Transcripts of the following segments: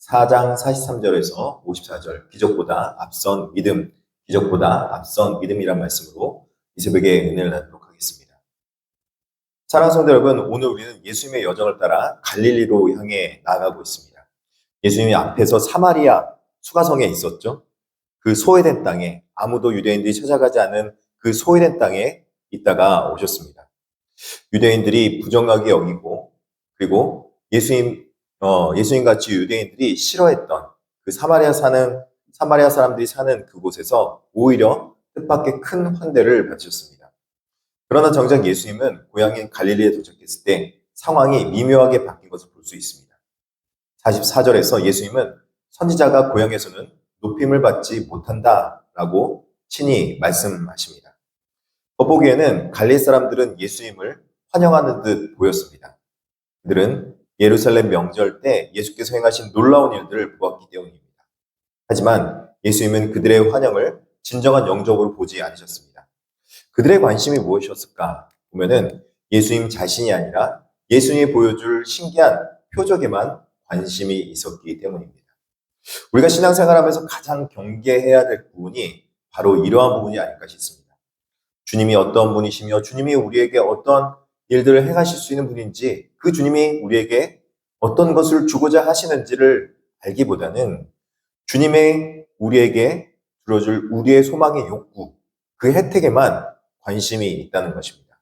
4장 43절에서 54절, 기적보다 앞선 믿음, 기적보다 앞선 믿음이란 말씀으로 이 새벽에 은혜를 나누도록 하겠습니다. 사랑하는 성도 여러분, 오늘 우리는 예수님의 여정을 따라 갈릴리로 향해 나아가고 있습니다. 예수님이 앞에서 사마리아 수가성에 있었죠. 그 소외된 땅에, 아무도 유대인들이 찾아가지 않은 그 소외된 땅에 있다가 오셨습니다. 유대인들이 부정하게 여기고, 그리고 예수님 같이 유대인들이 싫어했던 그 사마리아 사람들이 사는 그곳에서 오히려 뜻밖의 큰 환대를 받으셨습니다. 그러나 정작 예수님은 고향인 갈릴리에 도착했을 때 상황이 미묘하게 바뀐 것을 볼 수 있습니다. 44절에서 예수님은 선지자가 고향에서는 높임을 받지 못한다라고 친히 말씀하십니다. 겉보기에는 갈릴리 사람들은 예수님을 환영하는 듯 보였습니다. 그들은 예루살렘 명절 때 예수께서 행하신 놀라운 일들을 보았기 때문입니다. 하지만 예수님은 그들의 환영을 진정한 영적으로 보지 않으셨습니다. 그들의 관심이 무엇이었을까 보면은 예수님 자신이 아니라 예수님이 보여줄 신기한 표적에만 관심이 있었기 때문입니다. 우리가 신앙생활하면서 가장 경계해야 될 부분이 바로 이러한 부분이 아닐까 싶습니다. 주님이 어떤 분이시며 주님이 우리에게 어떤 일들을 행하실 수 있는 분인지, 그 주님이 우리에게 어떤 것을 주고자 하시는지를 알기보다는 주님의 우리에게 들어줄 우리의 소망의 욕구, 그 혜택에만 관심이 있다는 것입니다.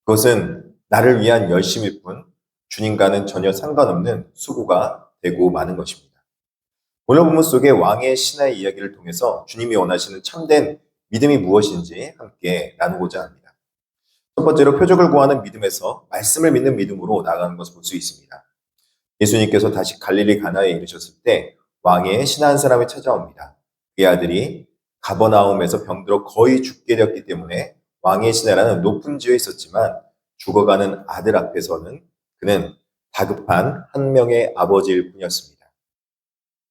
그것은 나를 위한 열심일 뿐 주님과는 전혀 상관없는 수고가 되고 마는 것입니다. 오늘 본문 속의 왕의 신하의 이야기를 통해서 주님이 원하시는 참된 믿음이 무엇인지 함께 나누고자 합니다. 첫 번째로 표적을 구하는 믿음에서 말씀을 믿는 믿음으로 나아가는 것을 볼 수 있습니다. 예수님께서 다시 갈릴리 가나에 이르셨을 때 왕의 신하 한 사람이 찾아옵니다. 그의 아들이 가버나움에서 병들어 거의 죽게 되었기 때문에 왕의 신하라는 높은 지위에 있었지만 죽어가는 아들 앞에서는 그는 다급한 한 명의 아버지일 뿐이었습니다.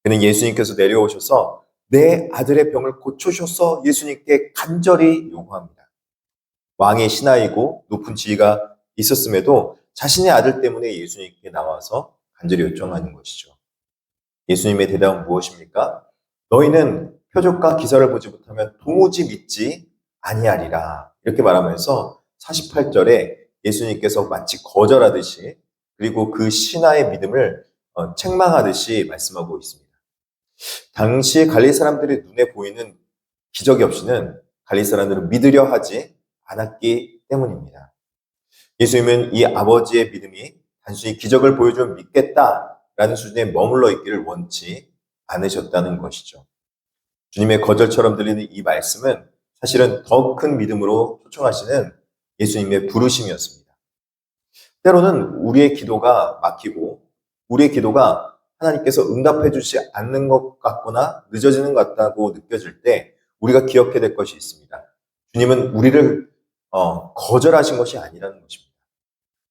그는 예수님께서 내려오셔서 내 아들의 병을 고쳐주셔서 예수님께 간절히 요구합니다. 왕의 신하이고 높은 지위가 있었음에도 자신의 아들 때문에 예수님께 나와서 간절히 요청하는 것이죠. 예수님의 대답은 무엇입니까? 너희는 표적과 기사를 보지 못하면 도무지 믿지 아니하리라. 이렇게 말하면서 48절에 예수님께서 마치 거절하듯이, 그리고 그 신하의 믿음을 책망하듯이 말씀하고 있습니다. 당시 갈릴리 사람들의 눈에 보이는 기적이 없이는 갈릴리 사람들은 믿으려 하지 않았기 때문입니다. 예수님은 이 아버지의 믿음이 단순히 기적을 보여주면 믿겠다라는 수준에 머물러 있기를 원치 않으셨다는 것이죠. 주님의 거절처럼 들리는 이 말씀은 사실은 더 큰 믿음으로 초청하시는 예수님의 부르심이었습니다. 때로는 우리의 기도가 막히고 우리의 기도가 하나님께서 응답해 주지 않는 것 같거나 늦어지는 것 같다고 느껴질 때 우리가 기억해야 될 것이 있습니다. 주님은 우리를 거절하신 것이 아니라는 것입니다.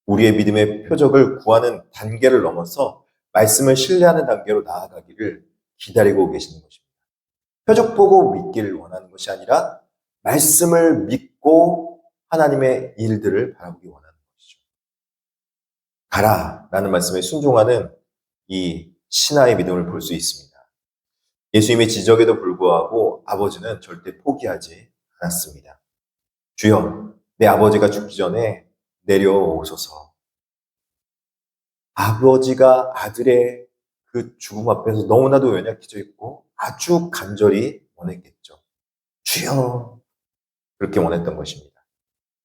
우리의 믿음의 표적을 구하는 단계를 넘어서 말씀을 신뢰하는 단계로 나아가기를 기다리고 계시는 것입니다. 표적 보고 믿기를 원하는 것이 아니라 말씀을 믿고 하나님의 일들을 바라보기 원하는 것이죠. 가라 라는 말씀에 순종하는 이 신하의 믿음을 볼 수 있습니다. 예수님의 지적에도 불구하고 아버지는 절대 포기하지 않았습니다. 주여, 내 아버지가 죽기 전에 내려오소서. 아버지가 아들의 그 죽음 앞에서 너무나도 연약해져 있고 아주 간절히 원했겠죠. 주여, 그렇게 원했던 것입니다.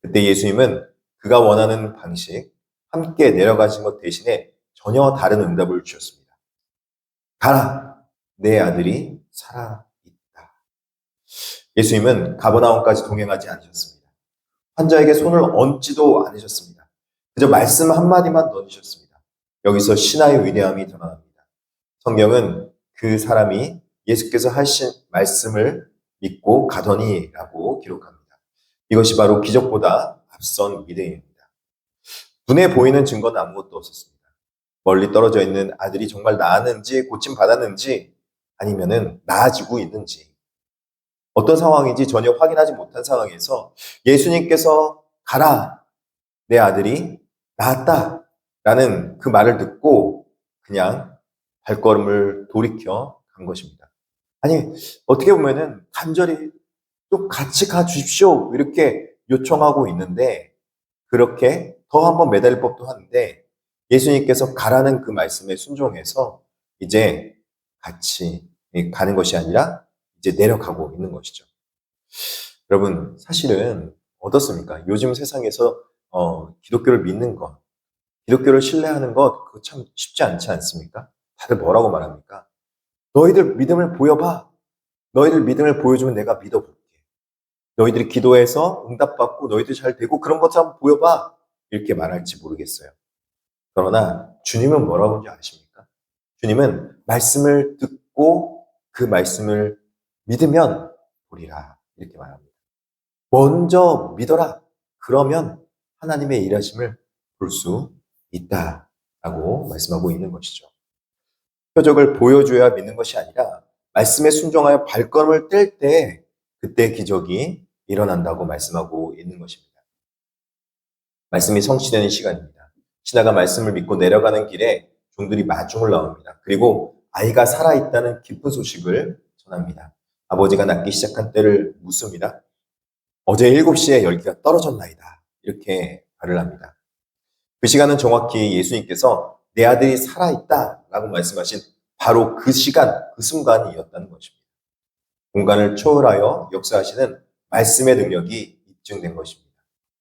그때 예수님은 그가 원하는 방식, 함께 내려가신 것 대신에 전혀 다른 응답을 주셨습니다. 가라, 내 아들이 살아있다. 예수님은 가버나움까지 동행하지 않으셨습니다. 환자에게 손을 얹지도 않으셨습니다. 그저 말씀 한마디만 넣으셨습니다. 여기서 신하의 위대함이 드러납니다. 성경은 그 사람이 예수께서 하신 말씀을 믿고 가더니라고 기록합니다. 이것이 바로 기적보다 앞선 믿음입니다. 눈에 보이는 증거는 아무것도 없었습니다. 멀리 떨어져 있는 아들이 정말 나았는지, 고침 받았는지, 아니면은 나아지고 있는지, 어떤 상황인지 전혀 확인하지 못한 상황에서 예수님께서 가라, 내 아들이 나았다 라는 그 말을 듣고 그냥 발걸음을 돌이켜 간 것입니다. 아니, 어떻게 보면은 간절히 좀 같이 가 주십시오. 이렇게 요청하고 있는데, 그렇게 더 한번 매달릴 법도 한데, 예수님께서 가라는 그 말씀에 순종해서 이제 같이 가는 것이 아니라 이제 내려가고 있는 것이죠. 여러분, 사실은 어떻습니까? 요즘 세상에서 기독교를 믿는 것, 기독교를 신뢰하는 것, 그거 참 쉽지 않지 않습니까? 다들 뭐라고 말합니까? 너희들 믿음을 보여봐. 너희들 믿음을 보여주면 내가 믿어볼게. 너희들이 기도해서 응답받고 너희들 잘 되고 그런 것을 한번 보여봐. 이렇게 말할지 모르겠어요. 그러나 주님은 뭐라고 하는지 아십니까? 주님은 말씀을 듣고 그 말씀을 믿으면 보리라. 이렇게 말합니다. 먼저 믿어라. 그러면 하나님의 일하심을 볼 수 있다라고 말씀하고 있는 것이죠. 표적을 보여줘야 믿는 것이 아니라 말씀에 순종하여 발걸음을 뗄 때 그때 기적이 일어난다고 말씀하고 있는 것입니다. 말씀이 성취되는 시간입니다. 신하가 말씀을 믿고 내려가는 길에 종들이 마중을 나옵니다. 그리고 아이가 살아있다는 기쁜 소식을 전합니다. 아버지가 낫기 시작한 때를 묻습니다. 어제 7시에 열기가 떨어졌나이다. 이렇게 말을 합니다. 그 시간은 정확히 예수님께서 내 아들이 살아있다 라고 말씀하신 바로 그 시간, 그 순간이었다는 것입니다. 공간을 초월하여 역사하시는 말씀의 능력이 입증된 것입니다.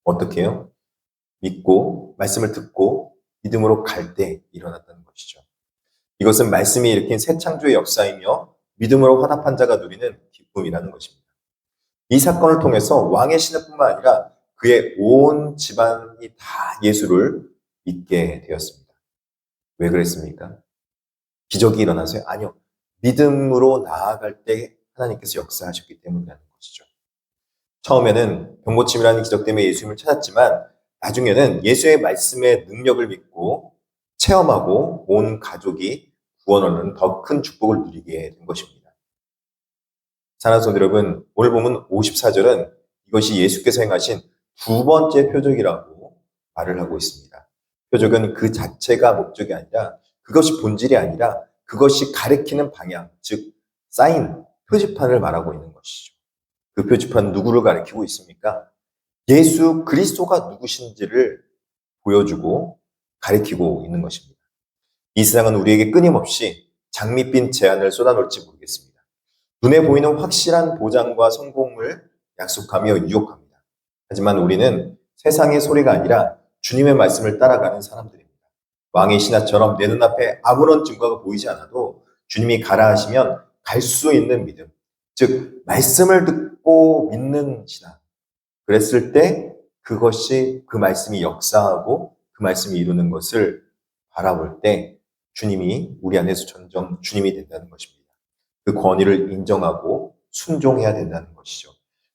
어떻게 해요? 믿고 말씀을 듣고 믿음으로 갈 때 일어났다는 것이죠. 이것은 말씀이 일으킨 새 창조의 역사이며 믿음으로 화답한 자가 누리는 기쁨이라는 것입니다. 이 사건을 통해서 왕의 신하뿐만 아니라 그의 온 집안이 다 예수를 믿게 되었습니다. 왜 그랬습니까? 기적이 일어나서요? 아니요. 믿음으로 나아갈 때 하나님께서 역사하셨기 때문이라는 것이죠. 처음에는 병고침이라는 기적 때문에 예수님을 찾았지만 나중에는 예수의 말씀의 능력을 믿고 체험하고 온 가족이 구원을 얻는 더 큰 축복을 누리게 된 것입니다. 사랑하는 성도 여러분, 오늘 보면 54절은 이것이 예수께서 행하신 두 번째 표적이라고 말을 하고 있습니다. 표적은 그 자체가 목적이 아니라 그것이 본질이 아니라 그것이 가리키는 방향, 즉 사인, 표지판을 말하고 있는 것이죠. 그 표지판 누구를 가리키고 있습니까? 예수 그리스도가 누구신지를 보여주고 가리키고 있는 것입니다. 이 세상은 우리에게 끊임없이 장밋빛 제안을 쏟아놓을지 모르겠습니다. 눈에 보이는 확실한 보장과 성공을 약속하며 유혹합니다. 하지만 우리는 세상의 소리가 아니라 주님의 말씀을 따라가는 사람들입니다. 왕의 신하처럼 내 눈앞에 아무런 증거가 보이지 않아도 주님이 가라 하시면 갈 수 있는 믿음, 즉 말씀을 듣고 믿는 신앙. 그랬을 때 그것이 그 말씀이 역사하고 그 말씀이 이루는 것을 바라볼 때 주님이 우리 안에서 점점 주님이 된다는 것입니다. 그 권위를 인정하고 순종해야 된다는 것이죠.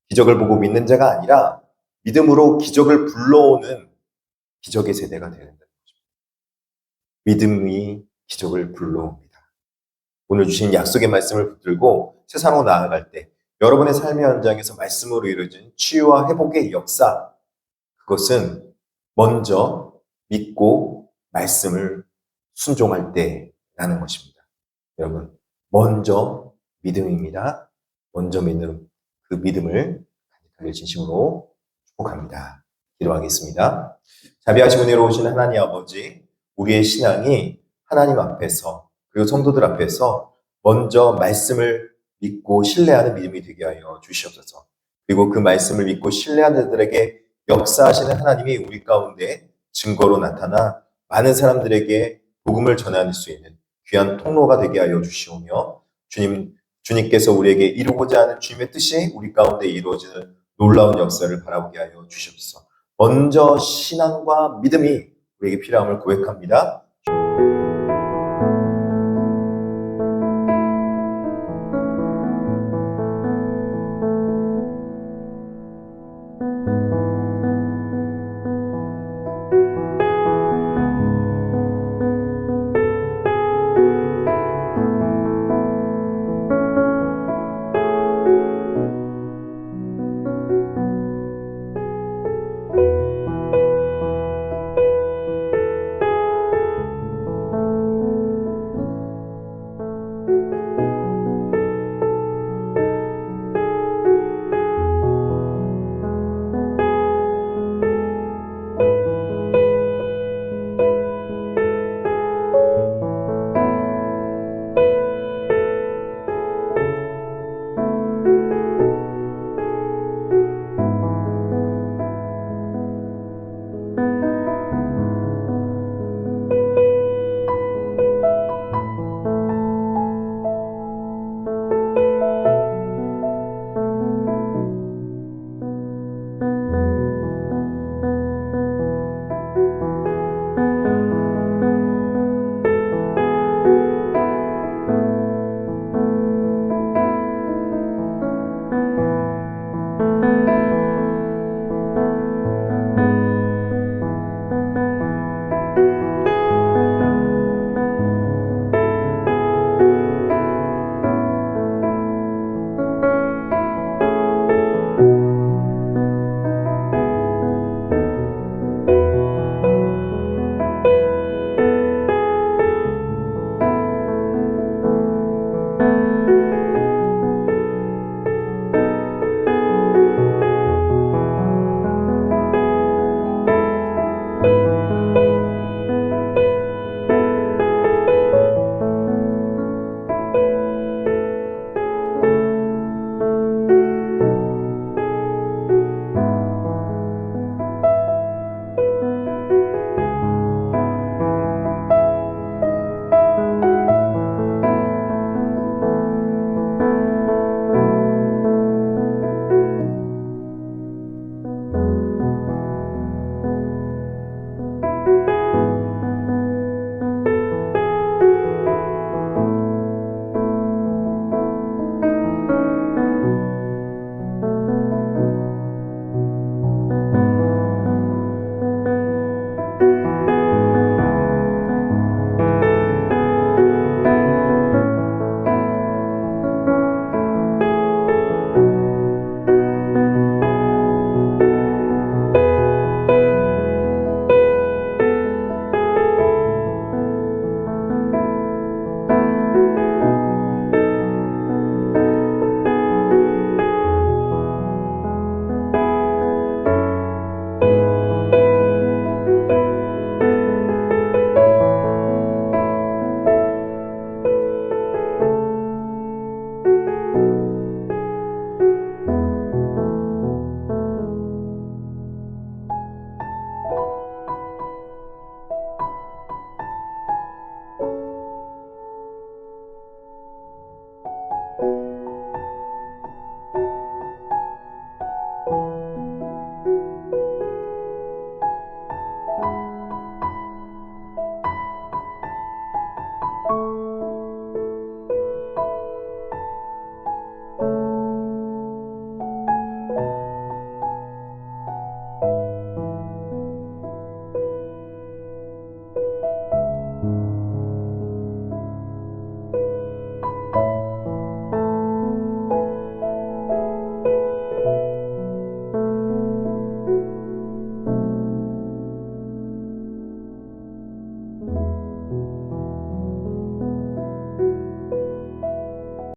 기적을 보고 믿는 자가 아니라 믿음으로 기적을 불러오는 기적의 세대가 되는 것입니다. 믿음이 기적을 불러옵니다. 오늘 주신 약속의 말씀을 붙들고 세상으로 나아갈 때 여러분의 삶의 현장에서 말씀으로 이루어진 치유와 회복의 역사, 그것은 먼저 믿고 말씀을 순종할 때라는 것입니다. 여러분, 먼저 믿음입니다. 먼저 믿는 그 믿음을 간직하길 진심으로 축복합니다. 기도하겠습니다. 자비하시고 은혜로우신 하나님 아버지, 우리의 신앙이 하나님 앞에서 그리고 성도들 앞에서 먼저 말씀을 믿고 신뢰하는 믿음이 되게 하여 주시옵소서. 그리고 그 말씀을 믿고 신뢰하는 자들에게 역사하시는 하나님이 우리 가운데 증거로 나타나 많은 사람들에게 복음을 전할 수 있는 귀한 통로가 되게 하여 주시오며 주님께서 우리에게 이루고자 하는 주님의 뜻이 우리 가운데 이루어지는 놀라운 역사를 바라보게 하여 주시옵소서. 먼저 신앙과 믿음이 우리에게 필요함을 고백합니다.